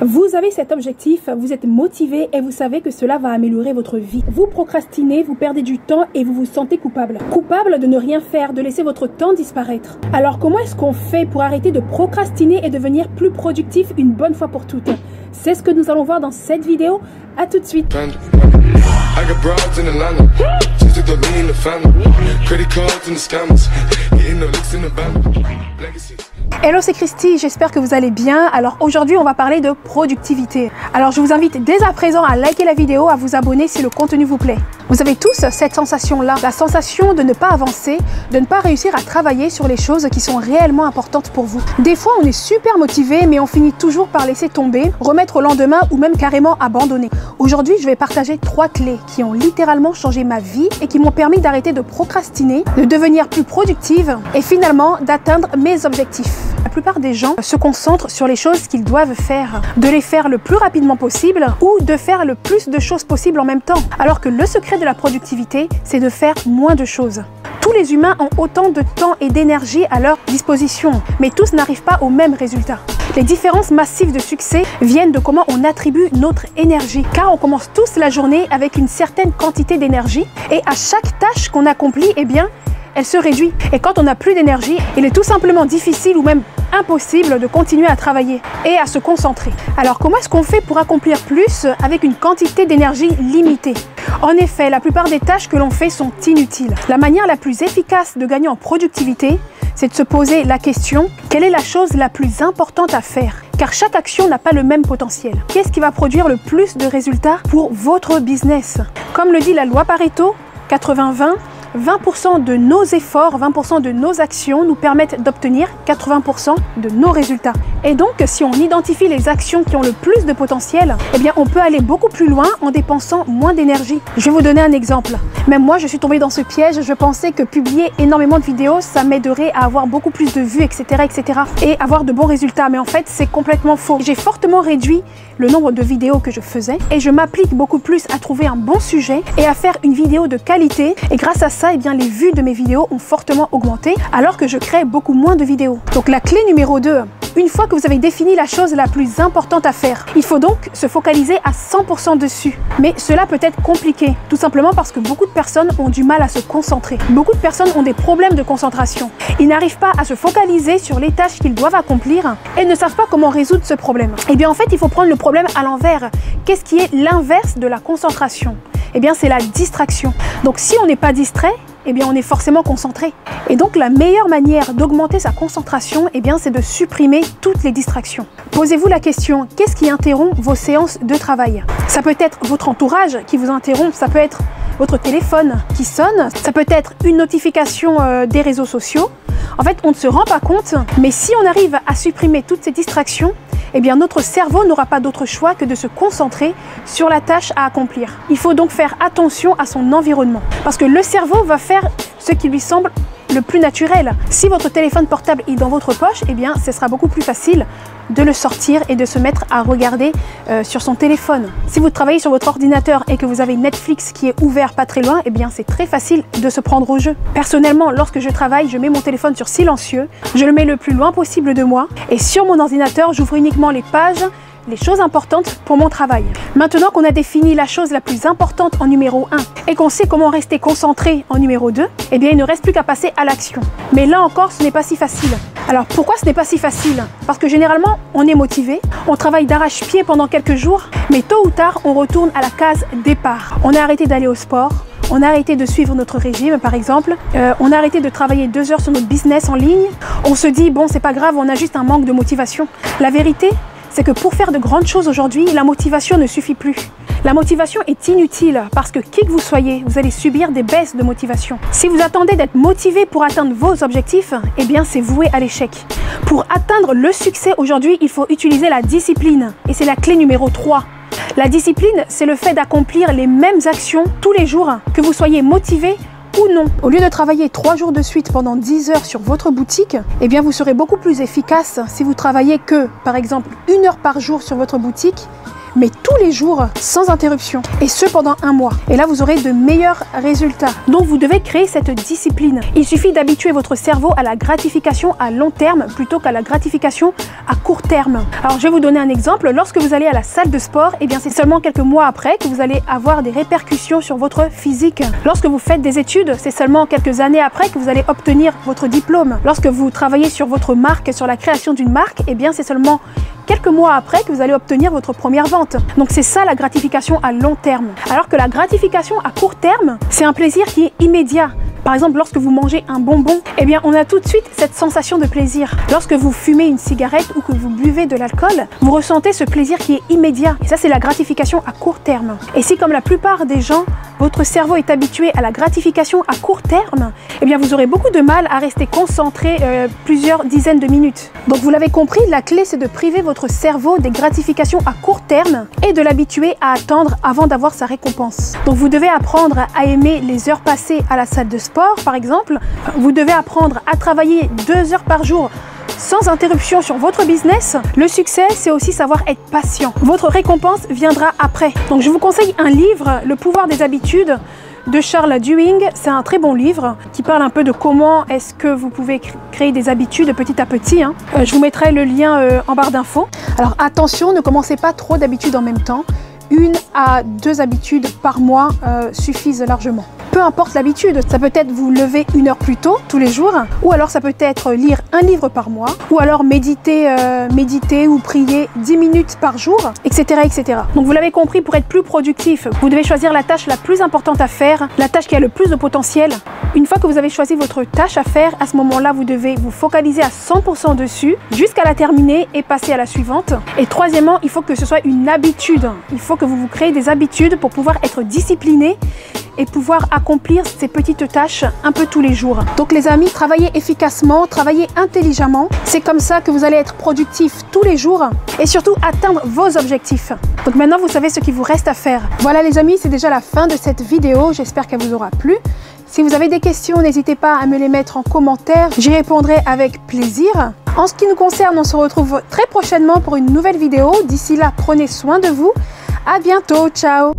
Vous avez cet objectif, vous êtes motivé et vous savez que cela va améliorer votre vie. Vous procrastinez, vous perdez du temps et vous vous sentez coupable. Coupable de ne rien faire, de laisser votre temps disparaître. Alors comment est-ce qu'on fait pour arrêter de procrastiner et devenir plus productif une bonne fois pour toutes? C'est ce que nous allons voir dans cette vidéo. À tout de suite. Hello, c'est Christy, j'espère que vous allez bien. Alors aujourd'hui on va parler de productivité. Alors je vous invite dès à présent à liker la vidéo, à vous abonner si le contenu vous plaît. Vous avez tous cette sensation-là, la sensation de ne pas avancer, de ne pas réussir à travailler sur les choses qui sont réellement importantes pour vous. Des fois on est super motivé mais on finit toujours par laisser tomber, remettre au lendemain ou même carrément abandonner. Aujourd'hui je vais partager 3 clés qui ont littéralement changé ma vie et qui m'ont permis d'arrêter de procrastiner, de devenir plus productive et finalement d'atteindre mes objectifs. La plupart des gens se concentrent sur les choses qu'ils doivent faire, de les faire le plus rapidement possible ou de faire le plus de choses possible en même temps. Alors que le secret de la productivité, c'est de faire moins de choses. Tous les humains ont autant de temps et d'énergie à leur disposition, mais tous n'arrivent pas au même résultat. Les différences massives de succès viennent de comment on attribue notre énergie, car on commence tous la journée avec une certaine quantité d'énergie et à chaque tâche qu'on accomplit, eh bien, elle se réduit. Et quand on n'a plus d'énergie, il est tout simplement difficile ou même impossible de continuer à travailler et à se concentrer. Alors comment est-ce qu'on fait pour accomplir plus avec une quantité d'énergie limitée? En effet, la plupart des tâches que l'on fait sont inutiles. La manière la plus efficace de gagner en productivité, c'est de se poser la question, quelle est la chose la plus importante à faire? Car chaque action n'a pas le même potentiel. Qu'est-ce qui va produire le plus de résultats pour votre business? Comme le dit la loi Pareto, 80-20, 20% de nos efforts, 20% de nos actions nous permettent d'obtenir 80% de nos résultats. Et donc, si on identifie les actions qui ont le plus de potentiel, eh bien, on peut aller beaucoup plus loin en dépensant moins d'énergie. Je vais vous donner un exemple. Même moi, je suis tombée dans ce piège. Je pensais que publier énormément de vidéos, ça m'aiderait à avoir beaucoup plus de vues, etc., etc. et avoir de bons résultats. Mais en fait, c'est complètement faux. J'ai fortement réduit le nombre de vidéos que je faisais et je m'applique beaucoup plus à trouver un bon sujet et à faire une vidéo de qualité. Et grâce à ça, eh bien, les vues de mes vidéos ont fortement augmenté alors que je crée beaucoup moins de vidéos. Donc la clé numéro 2, une fois que vous avez défini la chose la plus importante à faire, il faut donc se focaliser à 100% dessus. Mais cela peut être compliqué, tout simplement parce que beaucoup de personnes ont du mal à se concentrer. Beaucoup de personnes ont des problèmes de concentration. Ils n'arrivent pas à se focaliser sur les tâches qu'ils doivent accomplir et ne savent pas comment résoudre ce problème. Et bien en fait, il faut prendre le problème à l'envers. Qu'est-ce qui est l'inverse de la concentration? Eh bien c'est la distraction. Donc si on n'est pas distrait, eh bien on est forcément concentré. Et donc la meilleure manière d'augmenter sa concentration, eh bien c'est de supprimer toutes les distractions. Posez-vous la question, qu'est-ce qui interrompt vos séances de travail? Ça peut être votre entourage qui vous interrompt, ça peut être votre téléphone qui sonne, ça peut être une notification des réseaux sociaux. En fait, on ne se rend pas compte, mais si on arrive à supprimer toutes ces distractions, eh bien notre cerveau n'aura pas d'autre choix que de se concentrer sur la tâche à accomplir. Il faut donc faire attention à son environnement, parce que le cerveau va faire ce qui lui semble le plus naturel. Si votre téléphone portable est dans votre poche, eh bien ce sera beaucoup plus facile de le sortir et de se mettre à regarder sur son téléphone. Si vous travaillez sur votre ordinateur et que vous avez Netflix qui est ouvert pas très loin, eh bien c'est très facile de se prendre au jeu. Personnellement, lorsque je travaille, je mets mon téléphone sur silencieux, je le mets le plus loin possible de moi et sur mon ordinateur, j'ouvre uniquement les pages, les choses importantes pour mon travail. Maintenant qu'on a défini la chose la plus importante en numéro 1 et qu'on sait comment rester concentré en numéro 2, eh bien il ne reste plus qu'à passer à l'action. Mais là encore, ce n'est pas si facile. Alors pourquoi ce n'est pas si facile? Parce que généralement, on est motivé, on travaille d'arrache-pied pendant quelques jours, mais tôt ou tard, on retourne à la case départ. On a arrêté d'aller au sport, on a arrêté de suivre notre régime par exemple, on a arrêté de travailler 2 heures sur notre business en ligne, on se dit bon c'est pas grave, on a juste un manque de motivation. La vérité, c'est que pour faire de grandes choses aujourd'hui, la motivation ne suffit plus. La motivation est inutile parce que qui que vous soyez, vous allez subir des baisses de motivation. Si vous attendez d'être motivé pour atteindre vos objectifs, eh bien c'est voué à l'échec. Pour atteindre le succès aujourd'hui, il faut utiliser la discipline et c'est la clé numéro 3. La discipline, c'est le fait d'accomplir les mêmes actions tous les jours, que vous soyez motivé ou non. Au lieu de travailler 3 jours de suite pendant 10 heures sur votre boutique, eh bien vous serez beaucoup plus efficace si vous travaillez que, par exemple, 1 heure par jour sur votre boutique, mais tous les jours, sans interruption, et ce pendant un mois. Et là, vous aurez de meilleurs résultats. Donc, vous devez créer cette discipline. Il suffit d'habituer votre cerveau à la gratification à long terme plutôt qu'à la gratification à court terme. Alors, je vais vous donner un exemple. Lorsque vous allez à la salle de sport, eh bien, c'est seulement quelques mois après que vous allez avoir des répercussions sur votre physique. Lorsque vous faites des études, c'est seulement quelques années après que vous allez obtenir votre diplôme. Lorsque vous travaillez sur votre marque, sur la création d'une marque, eh bien, c'est seulement quelques mois après que vous allez obtenir votre première vente. Donc c'est ça la gratification à long terme. Alors que la gratification à court terme, c'est un plaisir qui est immédiat. Par exemple, lorsque vous mangez un bonbon, eh bien, on a tout de suite cette sensation de plaisir. Lorsque vous fumez une cigarette ou que vous buvez de l'alcool, vous ressentez ce plaisir qui est immédiat. Et ça, c'est la gratification à court terme. Et si, comme la plupart des gens, votre cerveau est habitué à la gratification à court terme, eh bien, vous aurez beaucoup de mal à rester concentré plusieurs dizaines de minutes. Donc, vous l'avez compris, la clé, c'est de priver votre cerveau des gratifications à court terme et de l'habituer à attendre avant d'avoir sa récompense. Donc, vous devez apprendre à aimer les heures passées à la salle de sport, par exemple. Vous devez apprendre à travailler 2 heures par jour sans interruption sur votre business. Le succès, c'est aussi savoir être patient. Votre récompense viendra après. Donc, je vous conseille un livre, Le pouvoir des habitudes, de Charles Duhigg. C'est un très bon livre qui parle un peu de comment est-ce que vous pouvez créer des habitudes petit à petit. Je vous mettrai le lien en barre d'infos. Alors attention, ne commencez pas trop d'habitudes en même temps. 1 à 2 habitudes par mois suffisent largement. Peu importe l'habitude, ça peut être vous lever 1 heure plus tôt tous les jours, ou alors ça peut être lire un livre par mois, ou alors méditer ou prier 10 minutes par jour, etc., etc. Donc vous l'avez compris, pour être plus productif, vous devez choisir la tâche la plus importante à faire, la tâche qui a le plus de potentiel. Une fois que vous avez choisi votre tâche à faire, à ce moment-là, vous devez vous focaliser à 100% dessus, jusqu'à la terminer et passer à la suivante. Et troisièmement, il faut que ce soit une habitude. Il faut que vous créez des habitudes pour pouvoir être discipliné et pouvoir accomplir ces petites tâches un peu tous les jours. Donc les amis, travaillez efficacement, travaillez intelligemment. C'est comme ça que vous allez être productif tous les jours et surtout atteindre vos objectifs. Donc maintenant, vous savez ce qu'il vous reste à faire. Voilà les amis, c'est déjà la fin de cette vidéo. J'espère qu'elle vous aura plu. Si vous avez des questions, n'hésitez pas à me les mettre en commentaire. J'y répondrai avec plaisir. En ce qui nous concerne, on se retrouve très prochainement pour une nouvelle vidéo. D'ici là, prenez soin de vous. À bientôt. Ciao.